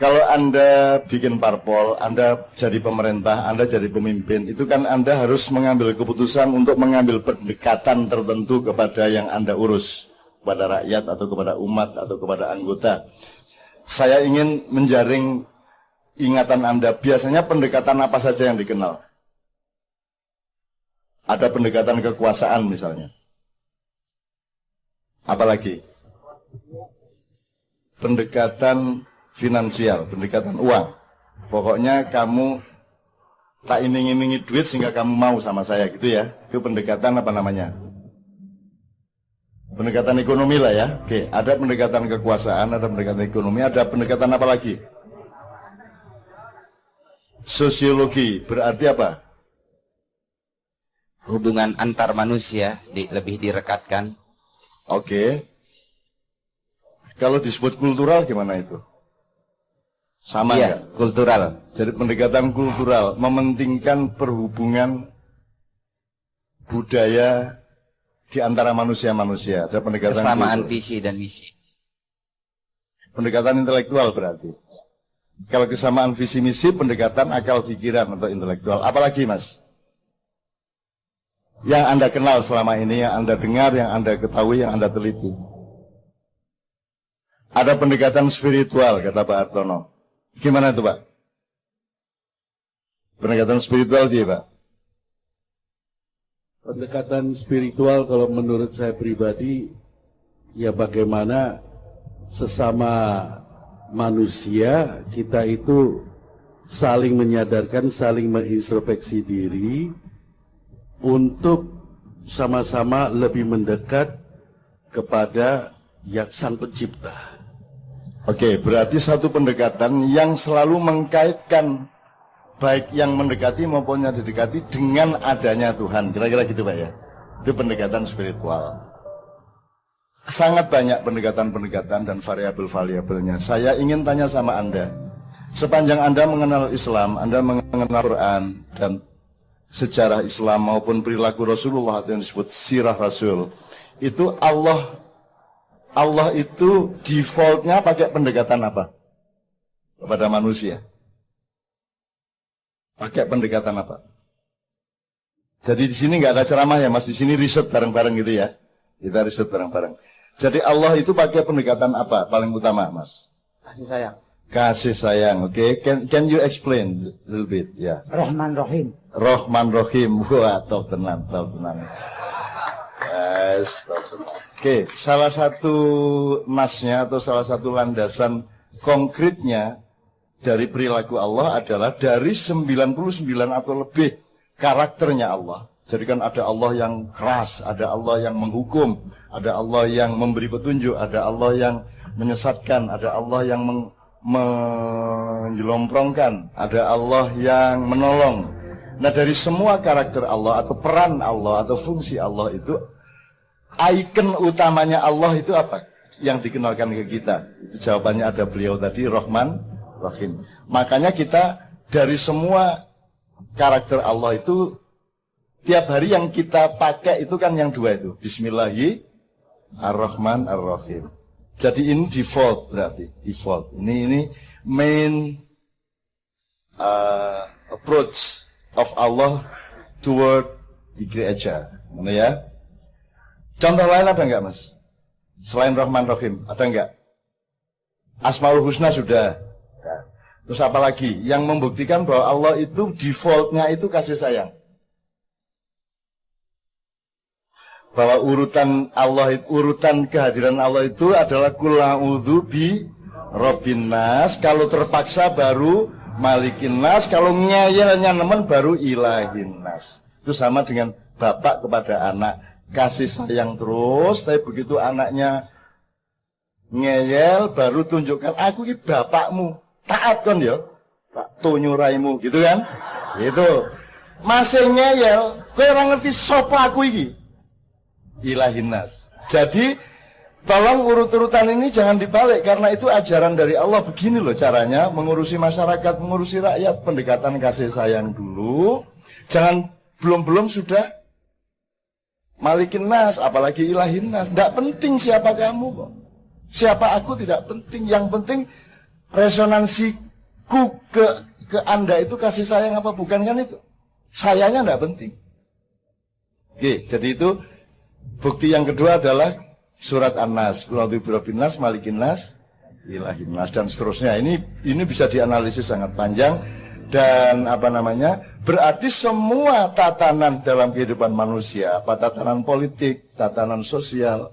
Kalau Anda bikin parpol, Anda jadi pemerintah, Anda jadi pemimpin, itu kan Anda harus mengambil keputusan untuk mengambil pendekatan tertentu kepada yang Anda urus, kepada rakyat atau kepada umat atau kepada anggota. Saya ingin menjaring ingatan Anda, biasanya pendekatan apa saja yang dikenal? Ada pendekatan kekuasaan misalnya. Apalagi? Pendekatan finansial, pendekatan uang. Pokoknya kamu tak iming-imingi duit sehingga kamu mau sama saya gitu ya. Itu pendekatan apa namanya? Pendekatan ekonomi lah ya. Oke, ada pendekatan kekuasaan, ada pendekatan ekonomi, ada pendekatan apa lagi? Sosiologi, berarti apa? Hubungan antar manusia lebih direkatkan. Oke. Kalau disebut kultural gimana itu? Sama iya, enggak? Kultural. Jadi pendekatan kultural mementingkan perhubungan budaya di antara manusia-manusia. Ada pendekatan kesamaan kultural. visi dan misi. Pendekatan intelektual berarti. Kalau kesamaan visi misi, pendekatan akal pikiran atau intelektual. Apalagi Mas? Yang Anda kenal selama ini, yang Anda dengar, yang Anda ketahui, yang Anda teliti. Ada pendekatan spiritual, kata Pak Hartono. Gimana itu Pak? Pendekatan spiritual dia Pak? Pendekatan spiritual kalau menurut saya pribadi, ya bagaimana sesama manusia kita itu saling menyadarkan, saling mengintrospeksi diri untuk sama-sama lebih mendekat kepada yang Sang Pencipta. Oke, berarti satu pendekatan yang selalu mengkaitkan baik yang mendekati maupun yang didekati dengan adanya Tuhan. Kira-kira gitu Pak ya. Itu pendekatan spiritual. Sangat banyak pendekatan-pendekatan dan variabel-variabelnya. Saya ingin tanya sama Anda. Sepanjang Anda mengenal Islam, Anda mengenal Quran dan sejarah Islam maupun perilaku Rasulullah atau yang disebut sirah Rasul, itu Allah itu defaultnya pakai pendekatan apa? Kepada manusia. Pakai pendekatan apa? Jadi di sini nggak ada ceramah ya Mas, di sini riset bareng-bareng gitu ya. Kita riset bareng-bareng. Jadi Allah itu pakai pendekatan apa paling utama Mas? Kasih sayang. Kasih sayang, oke. Okay. Can you explain a little bit? Ya. Rahman Rahim. Rahman Rahim. Wah, top tenan. Yes, top tenan. Oke, salah satu nasnya atau salah satu landasan konkretnya dari perilaku Allah adalah dari 99 atau lebih karakternya Allah. Jadi kan ada Allah yang keras, ada Allah yang menghukum, ada Allah yang memberi petunjuk, ada Allah yang menyesatkan, ada Allah yang menjelomprongkan, ada Allah yang menolong. Nah dari semua karakter Allah atau peran Allah atau fungsi Allah itu, ikon utamanya Allah itu apa? Yang dikenalkan ke kita. Itu jawabannya ada beliau tadi, Rahman Rahim. Makanya kita dari semua karakter Allah itu, tiap hari yang kita pakai itu kan yang dua itu. Bismillahirrahmanirrahim Ar-Rahim. Jadi ini default berarti. Default. Ini main approach of Allah toward the creature. Mana ya? Contoh lain ada enggak Mas? Selain Rahman Rahim, ada enggak? Asmaul Husna sudah. Terus apa lagi? Yang membuktikan bahwa Allah itu defaultnya itu kasih sayang. Bahwa urutan Allah, urutan kehadiran Allah itu adalah kul a'udzu bi rabbin nas. Kalau terpaksa baru malikin nas. Kalau ngeyelnya nemen baru ilahin nas. Itu sama dengan bapak kepada anak. Kasih sayang terus, tapi begitu anaknya ngeyel baru tunjukkan aku ini bapakmu, taat kan ya, tak tunyuraimu gitu kan, gitu. Masih ngeyel, kowe ora ngerti sapa aku iki, ilahin nas. Jadi tolong urut-urutan ini jangan dibalik, karena itu ajaran dari Allah. Begini loh caranya mengurusi masyarakat, mengurusi rakyat, pendekatan kasih sayang dulu, jangan belum sudah malikin nas, apalagi ilahin nas. Tidak penting siapa kamu kok. Siapa aku tidak penting. Yang penting resonansiku ke Anda itu kasih sayang apa bukan, kan itu. Sayangnya enggak penting. Oke, jadi itu bukti yang kedua adalah surat An-Nas, Qul a'udzu birabbin nas, malikin nas, ilahin nas, dan seterusnya. Ini bisa dianalisis sangat panjang. Dan berarti semua tatanan dalam kehidupan manusia, apa tatanan politik, tatanan sosial,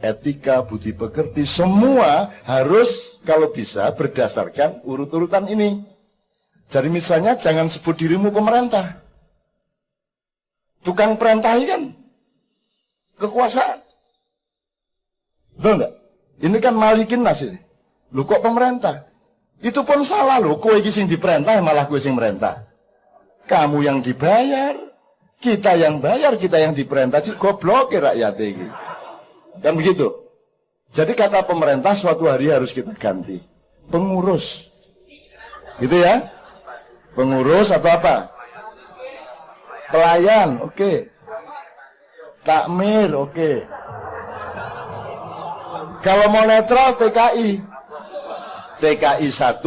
etika, budi pekerti, semua harus kalau bisa berdasarkan urut-urutan ini. Jadi misalnya jangan sebut dirimu pemerintah. Tukang perintahi kan kekuasaan. Betul enggak? Ini kan malikin nas ini. Lu kok pemerintah? Itu pun salah loh, kowe iki sing diperintah malah kowe sing merintah. Kamu yang dibayar, kita yang bayar, kita yang diperintah. Jadi goblok rakyat iki. Kan begitu. Jadi kata pemerintah suatu hari harus kita ganti. Pengurus. Gitu ya? Pengurus atau apa? Pelayan, oke. Takmir, oke. Kalau mau netral TKI. TKI 1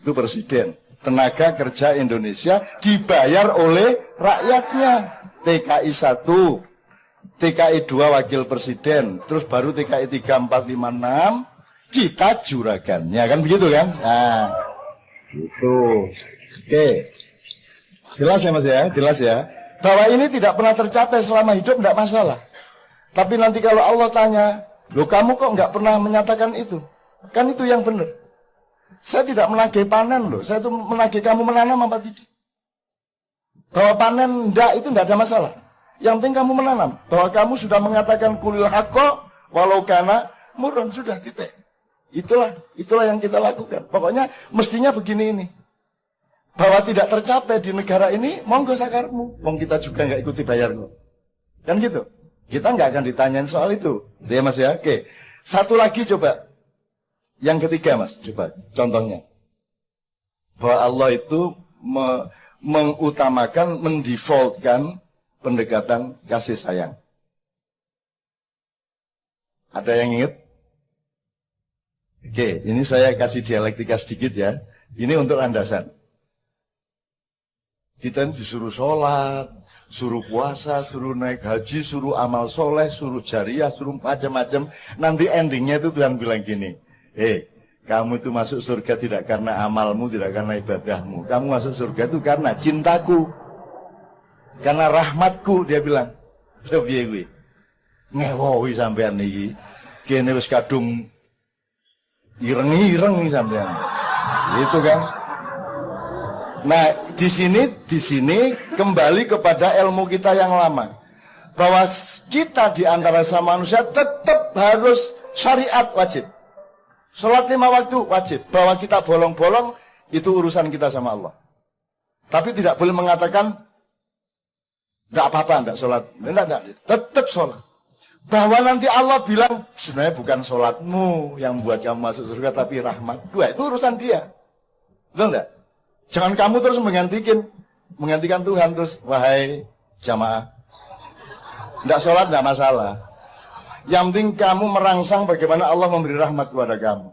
itu presiden, tenaga kerja Indonesia dibayar oleh rakyatnya. TKI 1, TKI 2 wakil presiden, terus baru TKI 3, 4, 5, 6 kita juragannya, kan begitu kan? Nah, gitu. Oke, jelas ya Mas ya, jelas ya. Bahwa ini tidak pernah tercapai selama hidup tidak masalah. Tapi nanti kalau Allah tanya, loh kamu kok nggak pernah menyatakan itu? Kan itu yang benar. Saya tidak menagih panen loh, saya itu menagih kamu menanam apa tidak. Bahwa panen enggak, itu enggak ada masalah. Yang penting kamu menanam. Bahwa kamu sudah mengatakan kulil haqqo walau kana murun, sudah titik. Itulah yang kita lakukan. Pokoknya mestinya begini ini. Bahwa tidak tercapai di negara ini, monggo sakarmu. Wong kita juga enggak ikuti bayar loh. Kan gitu. Kita enggak akan ditanyain soal itu. Itu ya Mas ya. Oke. Satu lagi coba. Yang ketiga Mas, coba contohnya. Bahwa Allah itu mengutamakan, mendefaultkan pendekatan kasih sayang. Ada yang ingat? Oke, ini saya kasih dialektika sedikit ya. Ini untuk landasan. Kita disuruh sholat, suruh puasa, suruh naik haji, suruh amal soleh, suruh jariah, suruh macam-macam. Nanti endingnya itu Tuhan bilang gini, kamu itu masuk surga tidak karena amalmu, tidak karena ibadahmu. Kamu masuk surga itu karena cintaku, karena rahmatku. Dia bilang, piye kuwi? Ngewohi sampean iki. Kene wis kadung ireng-ireng sampean. Itu kan. Nah, di sini kembali kepada ilmu kita yang lama. Bahwa kita di antara sama manusia tetap harus syariat wajib. Sholat 5 waktu wajib. Bahwa kita bolong-bolong itu urusan kita sama Allah. Tapi tidak boleh mengatakan enggak apa-apa, enggak sholat. Enggak. Tetap sholat. Bahwa nanti Allah bilang sebenarnya bukan sholatmu yang buat kamu masuk surga, tapi rahmatku. Itu urusan dia. Betul enggak? Jangan kamu terus menggantikan Tuhan terus, wahai jamaah. Enggak sholat enggak masalah. Yang penting kamu merangsang bagaimana Allah memberi rahmat kepada kamu.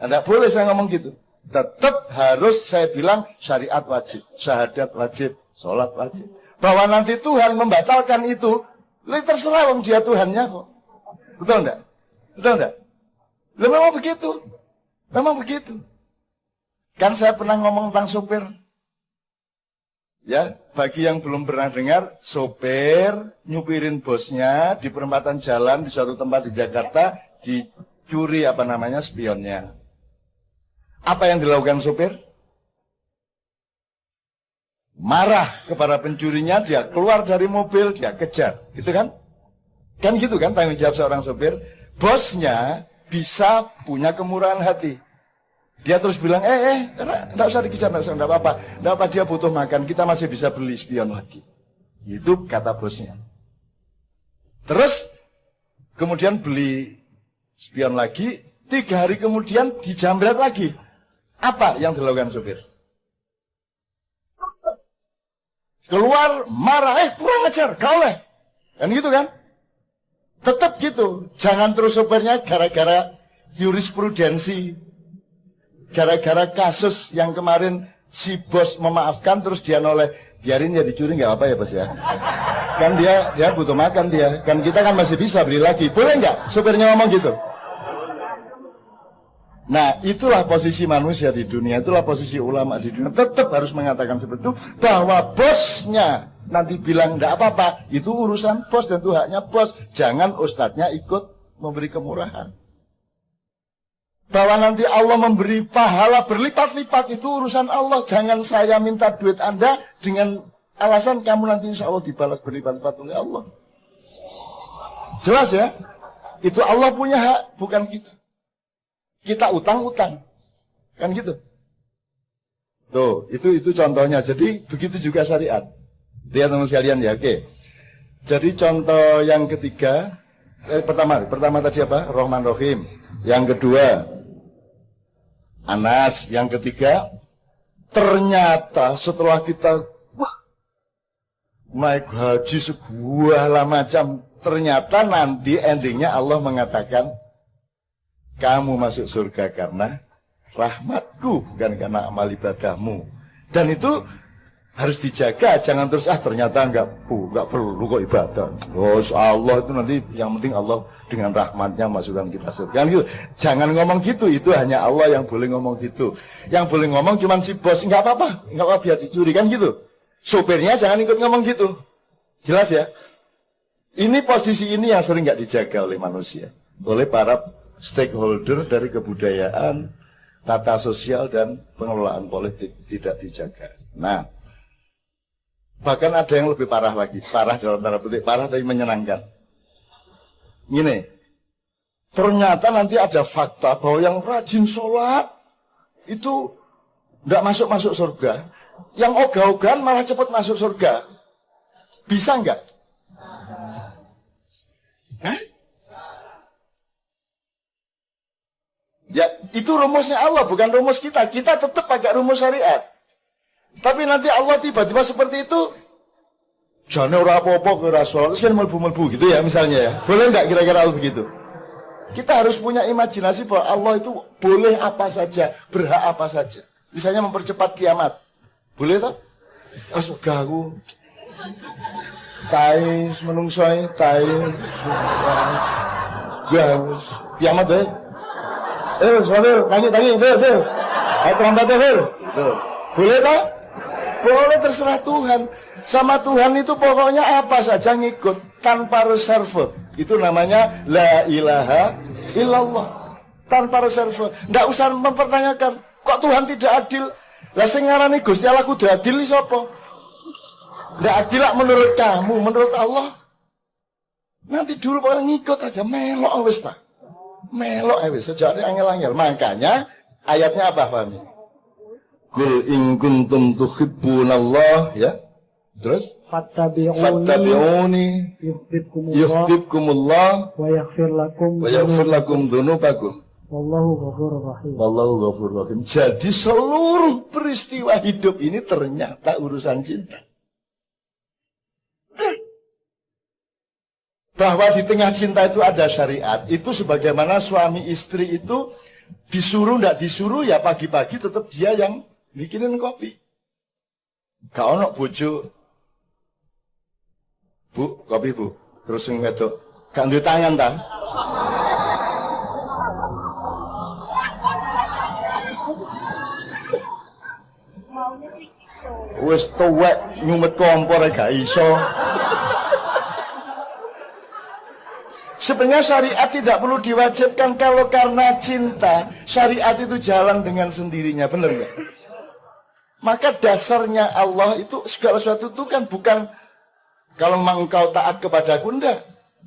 Tidak boleh saya ngomong gitu. Tetap harus saya bilang syariat wajib, syahadat wajib, sholat wajib. Bahwa nanti Tuhan membatalkan itu, terserah wong dia Tuhannya kok. Betul enggak? Betul enggak? Memang begitu. Memang begitu. Kan saya pernah ngomong tentang sopir. Ya, bagi yang belum pernah dengar, sopir nyupirin bosnya di perempatan jalan di suatu tempat di Jakarta, dicuri spionnya. Apa yang dilakukan sopir? Marah kepada pencurinya, dia keluar dari mobil, dia kejar. Gitu kan? Kan gitu kan tanggung jawab seorang sopir. Bosnya bisa punya kemurahan hati. Dia terus bilang, enggak usah dikejar, enggak apa-apa, dia butuh makan, kita masih bisa beli spion lagi. Itu kata bosnya. Terus, kemudian beli spion lagi, 3 hari kemudian dijambret lagi. Apa yang dilakukan sopir? Keluar, marah, kurang ajar, gak oleh. Kan gitu kan? Tetap gitu, jangan terus sopirnya gara-gara jurisprudensi. gara-gara kasus yang kemarin si bos memaafkan terus dia noleh, biarin ya dicuri nggak apa ya bos ya. Kan dia butuh makan dia. Kan kita kan masih bisa beli lagi. Boleh nggak supirnya ngomong gitu? Nah, itulah posisi manusia di dunia, itulah posisi ulama di dunia. Tetap harus mengatakan seperti itu, bahwa bosnya nanti bilang enggak apa-apa, itu urusan bos dan itu haknya bos. Jangan ustadznya ikut memberi kemurahan. Bahwa nanti Allah memberi pahala berlipat-lipat, itu urusan Allah. Jangan saya minta duit Anda dengan alasan kamu nanti insya Allah dibalas berlipat-lipat oleh Allah. Jelas ya? Itu Allah punya hak, bukan kita. Kita utang-utang, kan gitu. Tuh, itu contohnya. Jadi begitu juga syariat. Lihat teman sekalian ya, oke. Jadi contoh yang ketiga, pertama tadi apa? Rahman Rahim. Yang kedua, Anas. Yang ketiga, ternyata setelah kita naik haji segala macam, ternyata nanti endingnya Allah mengatakan, kamu masuk surga karena rahmatku, bukan karena amal ibadahmu. Dan itu harus dijaga, jangan terus ternyata enggak perlu kok ibadah. Oh Allah itu nanti yang penting Allah dengan rahmatnya masukkan kita surga. Gitu. Jangan ngomong gitu, itu hanya Allah yang boleh ngomong gitu. Yang boleh ngomong cuma si bos, enggak apa-apa biar dicuri kan gitu. Supirnya jangan ikut ngomong gitu. Jelas ya? Ini posisi ini yang sering enggak dijaga oleh manusia, oleh para stakeholder dari kebudayaan, tata sosial dan pengelolaan politik tidak dijaga. Nah, bahkan ada yang lebih parah lagi, parah dalam tanda petik, parah tapi menyenangkan. Gini, ternyata nanti ada fakta bahwa yang rajin sholat itu tidak masuk surga, yang ogah-ogahan malah cepat masuk surga. Bisa nggak? Hah? Ya, itu rumusnya Allah, bukan rumus kita. Kita tetap pakai rumus syariat. Tapi nanti Allah tiba-tiba seperti itu, jane ora apa-apa ke Rasul, terus kan melbu-melbu gitu ya misalnya ya. Boleh nggak kira-kira begitu? Kita harus punya imajinasi bahwa Allah itu boleh apa saja, berhak apa saja. Misalnya mempercepat kiamat. Boleh tak? Surga aku. Tais menungsoi, tais. Gas. Kiamat deh. Tangi, trompetnya, boleh tak? Boleh, terserah Tuhan. Sama Tuhan itu pokoknya apa saja ngikut, tanpa reserve. Itu namanya la ilaha illallah. Tanpa reserve. Nggak usah mempertanyakan, kok Tuhan tidak adil? Lah sing ngarani Gusti Allah kudu adil sapa? Nggak adil lah menurut kamu, menurut Allah. Nanti dulu pokoknya ngikut aja, melok wis ta. Melok sejak angel-angel. Makanya ayatnya apa pahami? Kul in kuntum tuhibbunallah, ya. Terus fattabi'uni yuhibbukumullah wa yaghfir lakum dzunubakum wallahu ghafurur rahim. Jadi seluruh peristiwa hidup ini ternyata urusan cinta. Bahwa di tengah cinta itu ada syariat. Itu sebagaimana suami istri itu disuruh ndak disuruh ya pagi-pagi tetap dia yang bikinin kopi. Gak ono bojo, Bu, kopi Bu. Terus sing wedok, gak duwe tangan ta? Wis tuwek nyumet kompor gak iso. Sebenarnya syariat tidak perlu diwajibkan kalau karena cinta. Syariat itu jalan dengan sendirinya, benar nggak? Maka dasarnya Allah itu segala sesuatu itu kan bukan kalau memang engkau taat kepadaku, enggak.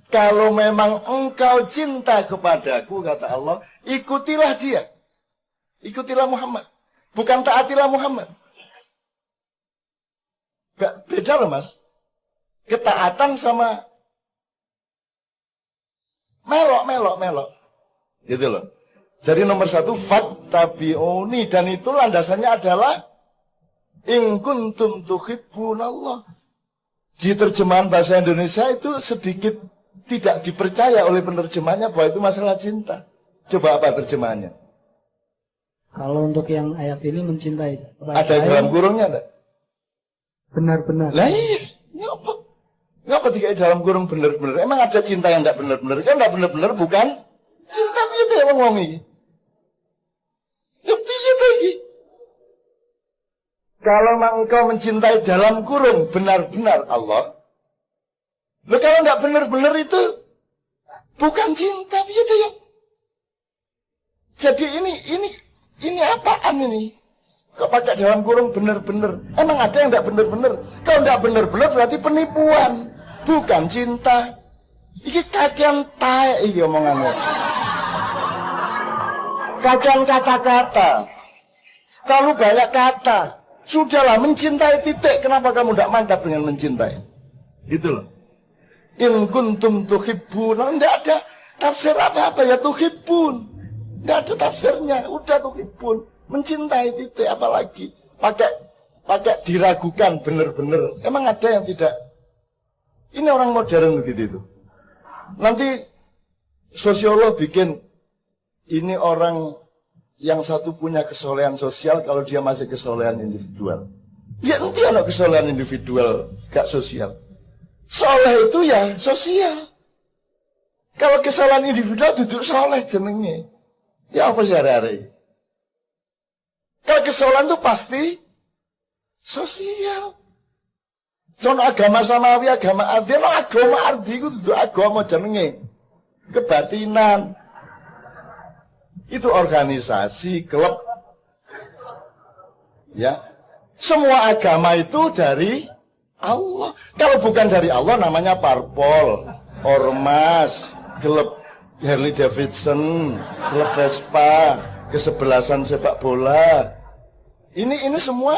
Kalau memang engkau cinta kepadaku, kata Allah, ikutilah dia. Ikutilah Muhammad. Bukan taatilah Muhammad. Beda loh mas. Ketaatan sama melok. Gitu loh. Jadi nomor satu, fattabi'uni. Dan itu landasannya adalah in kuntum tuhibbunallah. Di terjemahan bahasa Indonesia itu sedikit tidak dipercaya oleh penerjemahnya bahwa itu masalah cinta. Coba apa terjemahannya? Kalau untuk yang ayat ini mencintai. Ada dalam kurungnya enggak? Benar-benar. Lah iya, ngapa? Ngapa dikai dalam kurung bener-bener? Emang ada cinta yang enggak bener-bener? Kan enggak bener-bener bukan cinta piye to emang wong iki? Ya piye to iki? Kalau engkau mencintai dalam kurung benar-benar Allah, lo kalau enggak bener-bener itu bukan cinta piye to ya? Jadi ini apaan ini? Kok pakai dalam kurung bener-bener? Emang ada yang enggak bener-bener? Kalau enggak bener-bener berarti penipuan, bukan cinta. Iki kakean tae iki omongannya. Kakean kata-kata. Terlalu banyak kata. Sudahlah mencintai titik. Kenapa kamu enggak mantap dengan mencintai? Gitu loh. In kuntum tuhibbun. Enggak ada tafsir apa-apa ya tuhibbun. Enggak ada tafsirnya. Udah tuhibbun. Mencintai titik apalagi pakai diragukan bener-bener. Emang ada yang tidak? Ini orang modern begitu itu. Nanti sosiolog bikin ini orang yang satu punya kesolehan sosial kalau dia masih kesolehan individual. Ya nanti ada kesolehan individual gak sosial. Soleh itu ya sosial. Kalau kesalahan individual duduk soleh jenenge. Ya apa sih hari-hari? Kalau kesalahan itu pasti sosial. Sono agama samawi, agama ardi, no agama ardi itu duduk agama jenenge kebatinan. Itu organisasi, klub. Ya. Semua agama itu dari Allah. Kalau bukan dari Allah namanya parpol, ormas, klub Harley Davidson, klub Vespa, kesebelasan sepak bola. Ini semua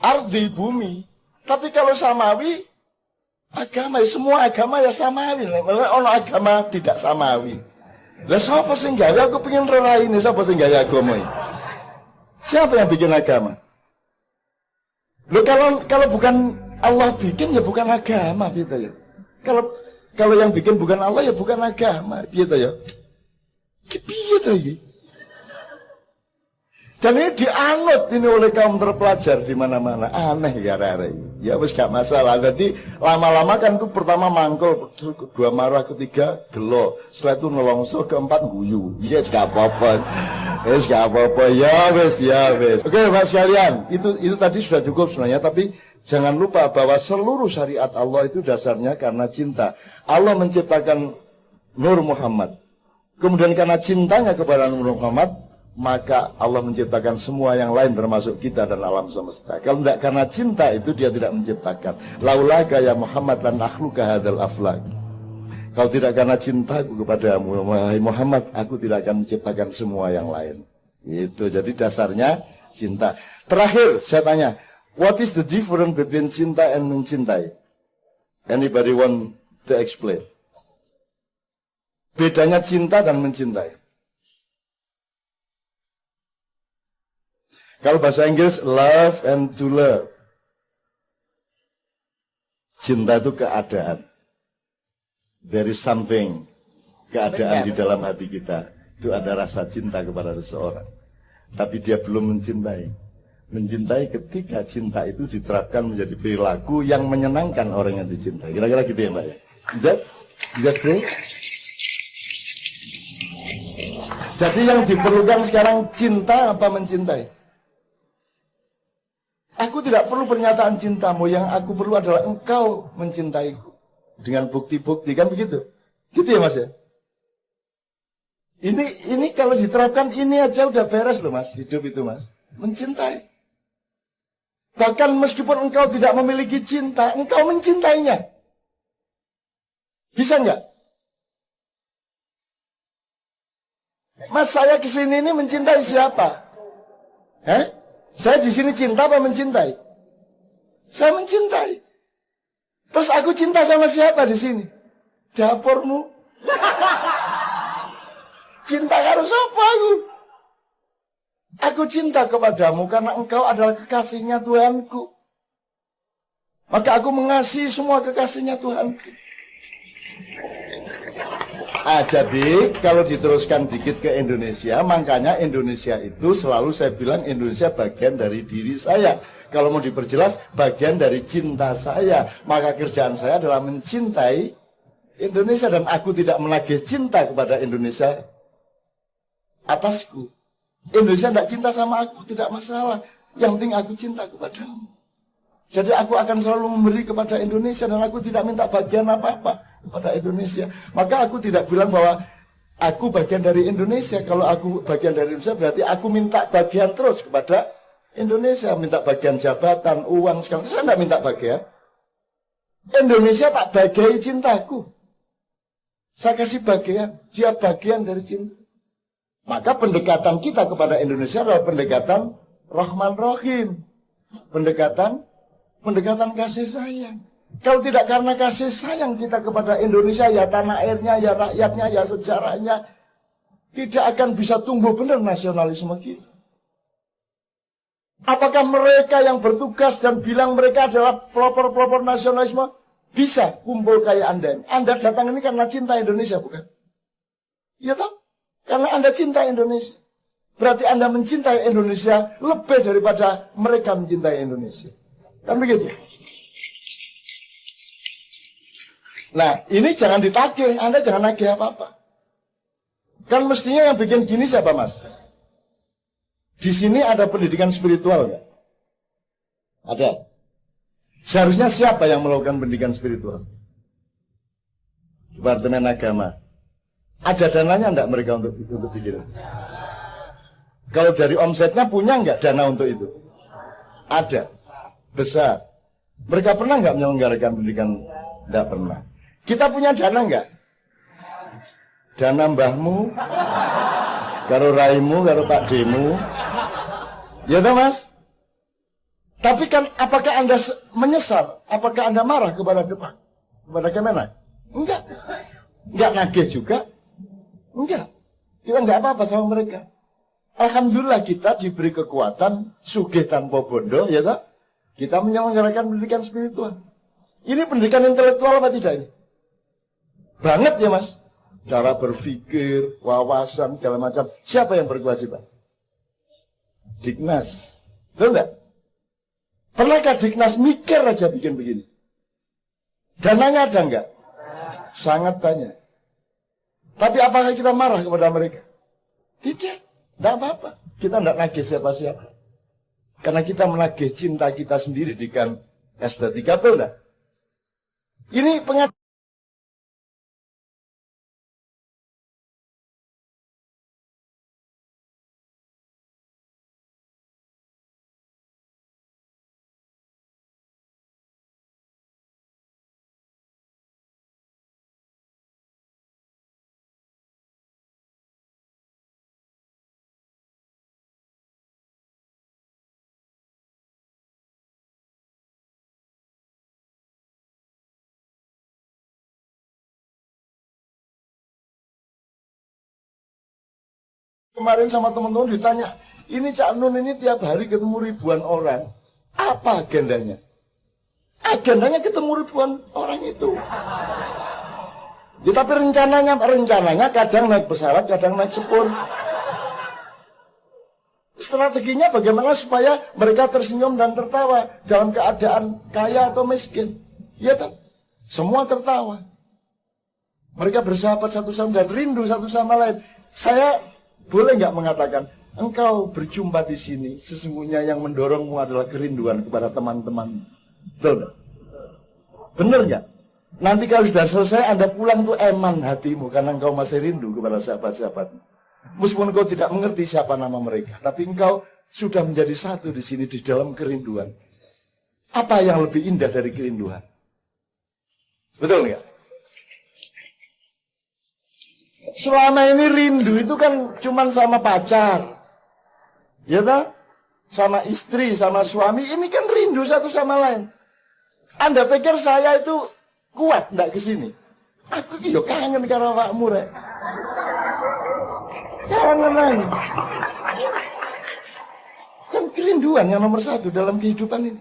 ardi bumi. Tapi kalau samawi agama, semua agama ya samawi. Ono agama tidak samawi. Lah siapa sing gawe aku pengen rerai ini, siapa sing gawe agama ini? Siapa yang bikin agama? Loh kalau bukan Allah bikin ya bukan agama gitu ya. Kalau yang bikin bukan Allah ya bukan agama gitu ya. Piye to iki? Dan ini dianut ini oleh kaum terpelajar di mana-mana. Aneh ya rare. Ya wis gak masalah. Jadi lama-lama kan tuh pertama mangkul, kedua marah, ketiga gelo, setelah itu nelongso, keempat guyu. Iya gak apa-apa. Wis gak apa-apa. Ya wis. Oke, Mas sekalian, itu tadi sudah cukup sebenarnya, tapi jangan lupa bahwa seluruh syariat Allah itu dasarnya karena cinta. Allah menciptakan Nur Muhammad. Kemudian karena cintanya kepada Nur Muhammad, maka Allah menciptakan semua yang lain termasuk kita dan alam semesta. Kalau tidak karena cinta itu dia tidak menciptakan. Laulaka ya Muhammad lan akhluka hadzal aflak. Kalau tidak karena cintaku kepadamu wahai Muhammad, aku tidak akan menciptakan semua yang lain. Itu jadi dasarnya cinta. Terakhir saya tanya, what is the difference between cinta and mencintai? Anybody want to explain? Bedanya cinta dan mencintai. Kalau bahasa Inggris, love and to love. Cinta itu keadaan. There is something. Keadaan di dalam hati kita. Itu ada rasa cinta kepada seseorang. Tapi dia belum mencintai. Mencintai ketika cinta itu diterapkan menjadi perilaku yang menyenangkan orang yang dicintai. Kira-kira gitu ya Mbak ya? Is that true? Jadi yang diperlukan sekarang cinta apa mencintai? Aku tidak perlu pernyataan cintamu, yang aku perlu adalah engkau mencintaiku. Dengan bukti-bukti, kan begitu? Gitu ya Mas ya? Ini kalau diterapkan, ini aja udah beres loh Mas, hidup itu Mas. Mencintai. Bahkan meskipun engkau tidak memiliki cinta, engkau mencintainya. Bisa nggak? Mas, saya kesini ini mencintai siapa? Saya di sini cinta apa mencintai? Saya mencintai. Terus aku cinta sama siapa di sini? Dapurmu. Cinta karo sapa aku? Aku cinta kepadamu karena engkau adalah kekasihnya Tuhanku. Maka aku mengasihi semua kekasihnya Tuhanku. Jadi kalau diteruskan dikit ke Indonesia, makanya Indonesia itu selalu saya bilang Indonesia bagian dari diri saya. Kalau mau diperjelas, bagian dari cinta saya. Maka kerjaan saya adalah mencintai Indonesia, dan aku tidak menagih cinta kepada Indonesia atasku. Indonesia tidak cinta sama aku, tidak masalah. Yang penting aku cinta kepadamu. Jadi aku akan selalu memberi kepada Indonesia, dan aku tidak minta bagian apa-apa kepada Indonesia. Maka aku tidak bilang bahwa aku bagian dari Indonesia. Kalau aku bagian dari Indonesia berarti aku minta bagian terus kepada Indonesia. Minta bagian jabatan, uang, segala. Saya tidak minta bagian. Indonesia tak bagai cintaku. Saya kasih bagian. Dia bagian dari cinta. Maka pendekatan kita kepada Indonesia adalah pendekatan Rahman Rahim. Pendekatan kasih sayang. Kalau tidak karena kasih sayang kita kepada Indonesia, ya tanah airnya, ya rakyatnya, ya sejarahnya, tidak akan bisa tumbuh benar nasionalisme kita. Apakah mereka yang bertugas dan bilang mereka adalah pelopor-pelopor nasionalisme bisa kumpul kayak Anda? Anda datang ini karena cinta Indonesia, bukan? Iya toh? Karena Anda cinta Indonesia. Berarti Anda mencintai Indonesia lebih daripada mereka mencintai Indonesia. Kan begitu? Nah, ini jangan ditagih. Anda jangan nagih apa-apa. Kan mestinya yang bikin gini siapa, Mas? Di sini ada pendidikan spiritual nggak? Ada. Seharusnya siapa yang melakukan pendidikan spiritual? Departemen Agama. Ada dananya enggak mereka untuk bikin? Kalau dari omsetnya punya enggak dana untuk itu? Ada. Besar. Mereka pernah enggak menyelenggarakan pendidikan? Enggak pernah. Kita punya dana enggak? Dana mbahmu, karo raimu, karo Pak Demu. Ya toh, Mas? Tapi kan apakah Anda menyesal? Apakah Anda marah kepada Kemenag? Enggak. Enggak nagih juga. Enggak. Kita enggak apa-apa sama mereka. Alhamdulillah kita diberi kekuatan sugih tanpa bondo, ya tak? Kita menyelenggarakan pendidikan spiritual. Ini pendidikan intelektual apa tidak ini? Banget ya, Mas. Cara berpikir, wawasan, segala macam. Siapa yang berkewajiban? Dignas. Betul enggak? Pernahkah Dignas mikir aja bikin begini? Dananya ada enggak? Sangat banyak. Tapi apakah kita marah kepada mereka? Tidak. Tidak apa-apa. Kita tidak nagih siapa-siapa. Karena kita menagih cinta kita sendiri dengan estetika, betul enggak? Ini pengajaran. Kemarin sama teman-teman ditanya, ini Cak Nun ini tiap hari ketemu ribuan orang. Apa agendanya? Agendanya ketemu ribuan orang itu. Ya tapi rencananya kadang naik pesawat, kadang naik sepur. Strateginya bagaimana supaya mereka tersenyum dan tertawa dalam keadaan kaya atau miskin. Ya tak? Semua tertawa. Mereka bersahabat satu sama dan rindu satu sama lain. Saya boleh nggak mengatakan, engkau berjumpa di sini, sesungguhnya yang mendorongmu adalah kerinduan kepada teman-teman. Betul nggak? Bener nggak? Nanti kalau sudah selesai, Anda pulang tuh eman hatimu, karena engkau masih rindu kepada sahabat-sahabatmu. Meskipun engkau tidak mengerti siapa nama mereka, tapi engkau sudah menjadi satu di sini di dalam kerinduan. Apa yang lebih indah dari kerinduan? Betul nggak? Selama ini rindu itu kan cuma sama pacar, ya tak? Sama istri, sama suami. Ini kan rindu satu sama lain. Anda pikir saya itu kuat ndak kesini? Aku yo kangen karo awakmu rek. Kangen lagi. Kan kerinduan yang nomor satu dalam kehidupan ini.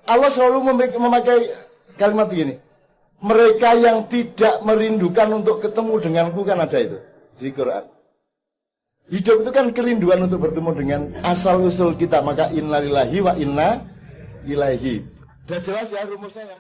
Allah selalu memakai kalimat begini. Mereka yang tidak merindukan untuk ketemu denganku kan ada itu di Quran. Hidup itu kan kerinduan untuk bertemu dengan asal usul kita. Maka innalillahi wa inna ilaihi. Udah jelas ya rumusnya ya.